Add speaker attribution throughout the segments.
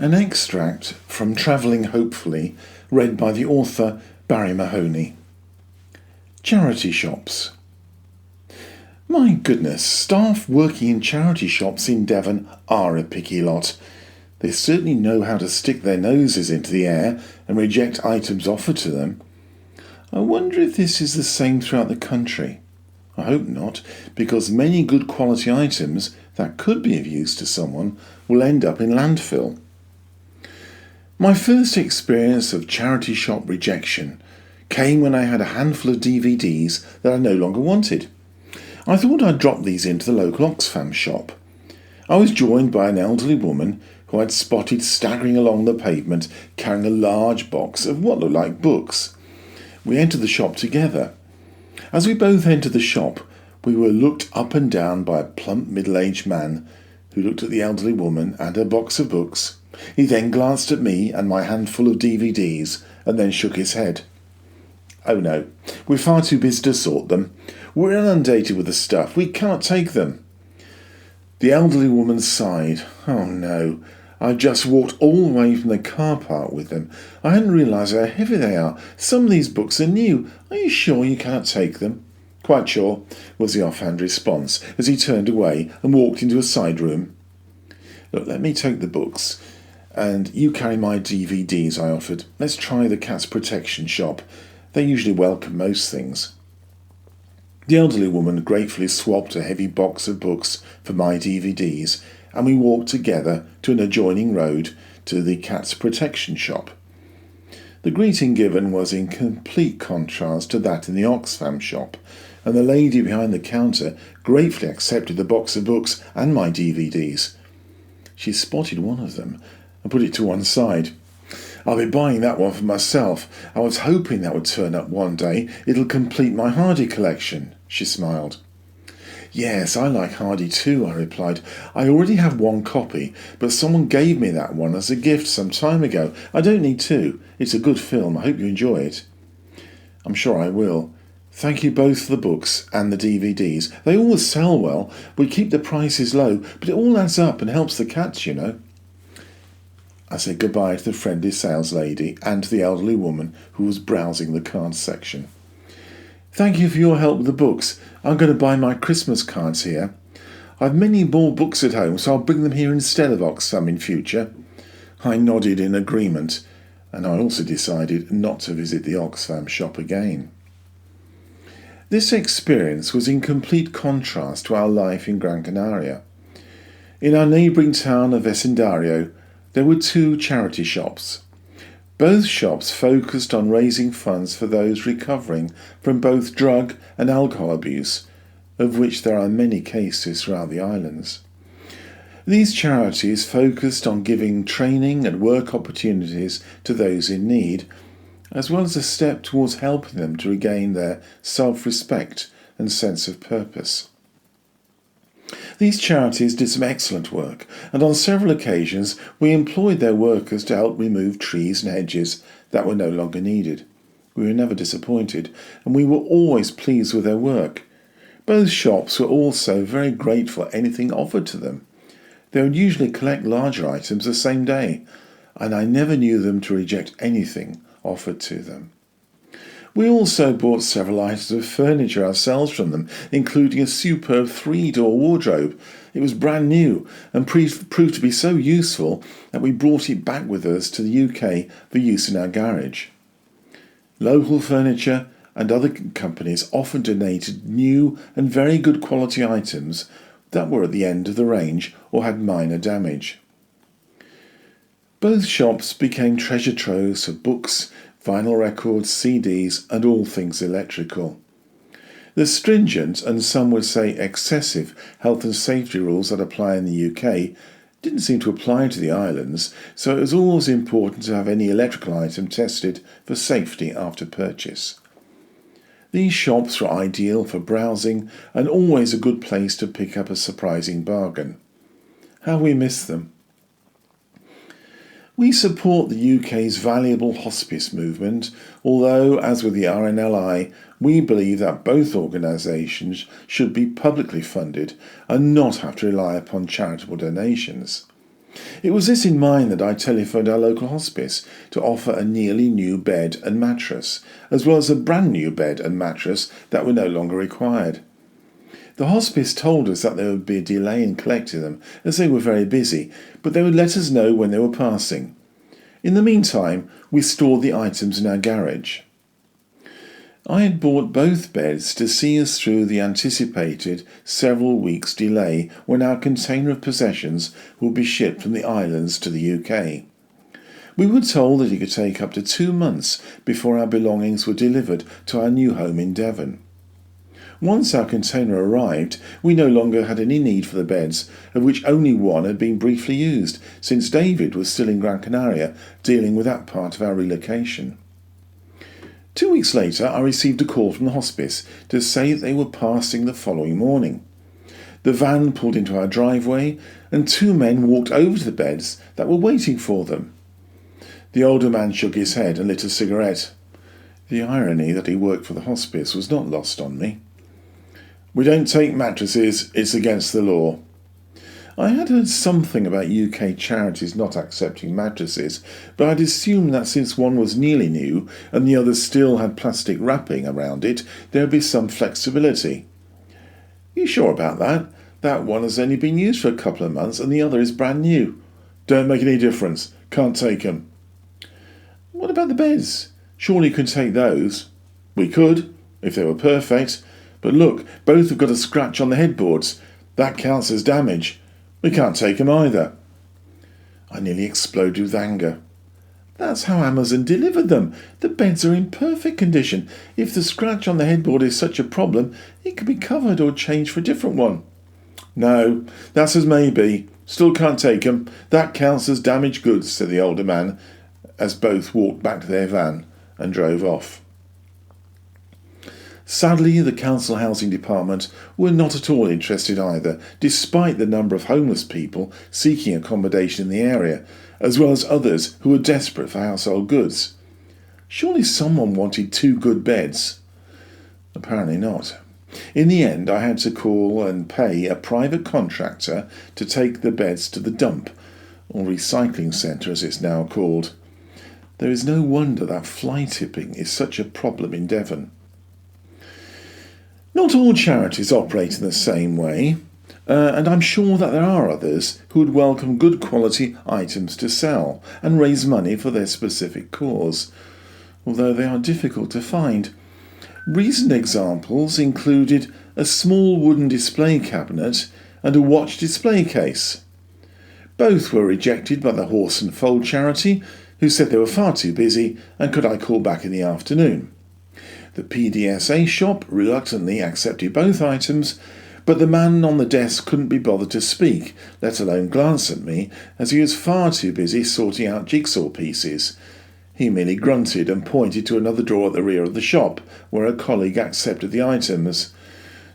Speaker 1: An extract from Travelling Hopefully, read by the author Barrie Mahoney. Charity shops. My goodness, staff working in charity shops in Devon are a picky lot. They certainly know how to stick their noses into the air and reject items offered to them. I wonder if this is the same throughout the country. I hope not, because many good quality items that could be of use to someone will end up in landfill. My first experience of charity shop rejection came when I had a handful of DVDs that I no longer wanted. I thought I'd drop these into the local Oxfam shop. I was joined by an elderly woman who I'd spotted staggering along the pavement carrying a large box of what looked like books. We entered the shop together. As we both entered the shop, we were looked up and down by a plump middle-aged man who looked at the elderly woman and her box of books. He then glanced at me and my handful of DVDs and then shook his head. "Oh no, we're far too busy to sort them. We're inundated with the stuff. We can't take them." The elderly woman sighed. "Oh no, I just walked all the way from the car park with them. I hadn't realised how heavy they are. Some of these books are new. Are you sure you cannot take them?" "Quite sure," was the offhand response as he turned away and walked into a side room. "Look, let me take the books and you carry my DVDs," I offered. "Let's try the cat's protection shop. They usually welcome most things." The elderly woman gratefully swapped a heavy box of books for my DVDs, and we walked together to an adjoining road to the cat's protection shop. The greeting given was in complete contrast to that in the Oxfam shop, and the lady behind the counter gratefully accepted the box of books and my DVDs. She spotted one of them and put it to one side. "I'll be buying that one for myself. I was hoping that would turn up one day. It'll complete my Hardy collection," she smiled. "Yes, I like Hardy too," I replied. "I already have one copy, but someone gave me that one as a gift some time ago. I don't need two. It's a good film. I hope you enjoy it." "I'm sure I will. Thank you both for the books and the DVDs. They always sell well. We keep the prices low, but it all adds up and helps the cats, you know." I said goodbye to the friendly sales lady and to the elderly woman who was browsing the cards section. "Thank you for your help with the books. I'm going to buy my Christmas cards here. I've many more books at home, so I'll bring them here instead of Oxfam in future." I nodded in agreement, and I also decided not to visit the Oxfam shop again. This experience was in complete contrast to our life in Gran Canaria. In our neighbouring town of Vecindario, there were two charity shops. Both shops focused on raising funds for those recovering from both drug and alcohol abuse, of which there are many cases throughout the islands. These charities focused on giving training and work opportunities to those in need, as well as a step towards helping them to regain their self-respect and sense of purpose. These charities did some excellent work, and on several occasions we employed their workers to help remove trees and hedges that were no longer needed. We were never disappointed, and we were always pleased with their work. Both shops were also very grateful for anything offered to them. They would usually collect larger items the same day, and I never knew them to reject anything offered to them. We also bought several items of furniture ourselves from them, including a superb 3-door wardrobe. It was brand new and proved to be so useful that we brought it back with us to the UK for use in our garage. Local furniture and other companies often donated new and very good quality items that were at the end of the range or had minor damage. Both shops became treasure troves of books, vinyl records, CDs, and all things electrical. The stringent, and some would say excessive, health and safety rules that apply in the UK didn't seem to apply to the islands, so it was always important to have any electrical item tested for safety after purchase. These shops were ideal for browsing and always a good place to pick up a surprising bargain. How we miss them. We support the UK's valuable hospice movement, although, as with the RNLI, we believe that both organisations should be publicly funded and not have to rely upon charitable donations. It was this in mind that I telephoned our local hospice to offer a nearly new bed and mattress, as well as a brand new bed and mattress that were no longer required. The hospice told us that there would be a delay in collecting them as they were very busy, but they would let us know when they were passing. In the meantime, we stored the items in our garage. I had bought both beds to see us through the anticipated several weeks delay when our container of possessions would be shipped from the islands to the UK. We were told that it could take up to 2 months before our belongings were delivered to our new home in Devon. Once our container arrived, we no longer had any need for the beds, of which only one had been briefly used, since David was still in Gran Canaria dealing with that part of our relocation. 2 weeks later, I received a call from the hospice to say that they were passing the following morning. The van pulled into our driveway, and 2 men walked over to the beds that were waiting for them. The older man shook his head and lit a cigarette. The irony that he worked for the hospice was not lost on me. "We don't take mattresses, it's against the law." I had heard something about UK charities not accepting mattresses, but I'd assumed that since one was nearly new and the other still had plastic wrapping around it, there would be some flexibility. "You sure about that? That one has only been used for a couple of months and the other is brand new." "Don't make any difference. Can't take 'em." "What about the beds? Surely you could take those." "We could, if they were perfect. But look, both have got a scratch on the headboards. That counts as damage. We can't take 'em either." I nearly exploded with anger. "That's how Amazon delivered them. The beds are in perfect condition. If the scratch on the headboard is such a problem, it could be covered or changed for a different one." "No, that's as may be. Still can't take 'em. That counts as damaged goods," said the older man, as both walked back to their van and drove off. Sadly, the council housing department were not at all interested either, despite the number of homeless people seeking accommodation in the area, as well as others who were desperate for household goods. Surely someone wanted 2 good beds. Apparently not. In the end, I had to call and pay a private contractor to take the beds to the dump, or recycling centre as it's now called. There is no wonder that fly tipping is such a problem in Devon. Not all charities operate in the same way, and I'm sure that there are others who would welcome good quality items to sell and raise money for their specific cause, although they are difficult to find. Recent examples included a small wooden display cabinet and a watch display case. Both were rejected by the Horse and Fold charity, who said they were far too busy and could I call back in the afternoon. The PDSA shop reluctantly accepted both items, but the man on the desk couldn't be bothered to speak, let alone glance at me, as he was far too busy sorting out jigsaw pieces. He merely grunted and pointed to another drawer at the rear of the shop, where a colleague accepted the items.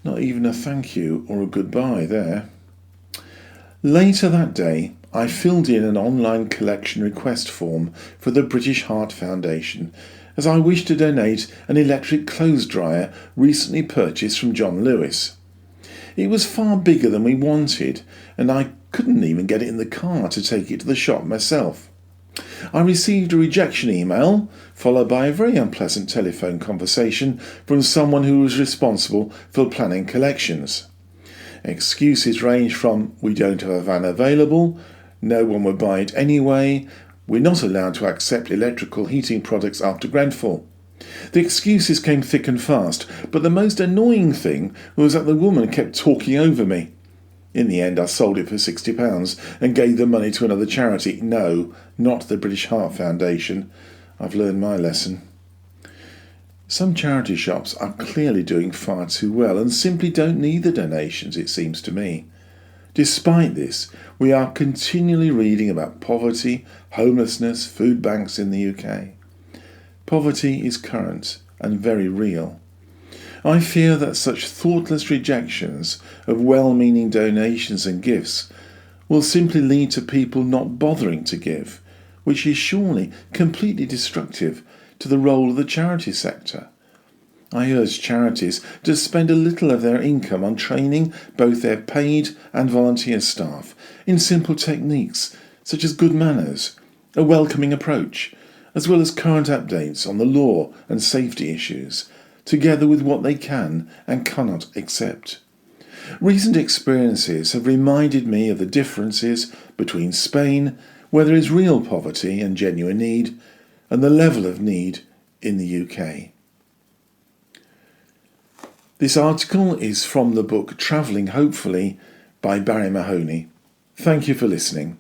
Speaker 1: Not even a thank you or a goodbye there. Later that day, I filled in an online collection request form for the British Heart Foundation, as I wished to donate an electric clothes dryer recently purchased from John Lewis. It was far bigger than we wanted, and I couldn't even get it in the car to take it to the shop myself. I received a rejection email, followed by a very unpleasant telephone conversation from someone who was responsible for planning collections. Excuses ranged from "we don't have a van available," "no one would buy it anyway," "we're not allowed to accept electrical heating products after Grenfell." The excuses came thick and fast, but the most annoying thing was that the woman kept talking over me. In the end, I sold it for £60 and gave the money to another charity. No, not the British Heart Foundation. I've learned my lesson. Some charity shops are clearly doing far too well and simply don't need the donations, it seems to me. Despite this, we are continually reading about poverty, homelessness, food banks in the UK. Poverty is current and very real. I fear that such thoughtless rejections of well-meaning donations and gifts will simply lead to people not bothering to give, which is surely completely destructive to the role of the charity sector. I urge charities to spend a little of their income on training both their paid and volunteer staff in simple techniques such as good manners, a welcoming approach, as well as current updates on the law and safety issues, together with what they can and cannot accept. Recent experiences have reminded me of the differences between Spain, where there is real poverty and genuine need, and the level of need in the UK. This article is from the book Travelling Hopefully by Barrie Mahoney. Thank you for listening.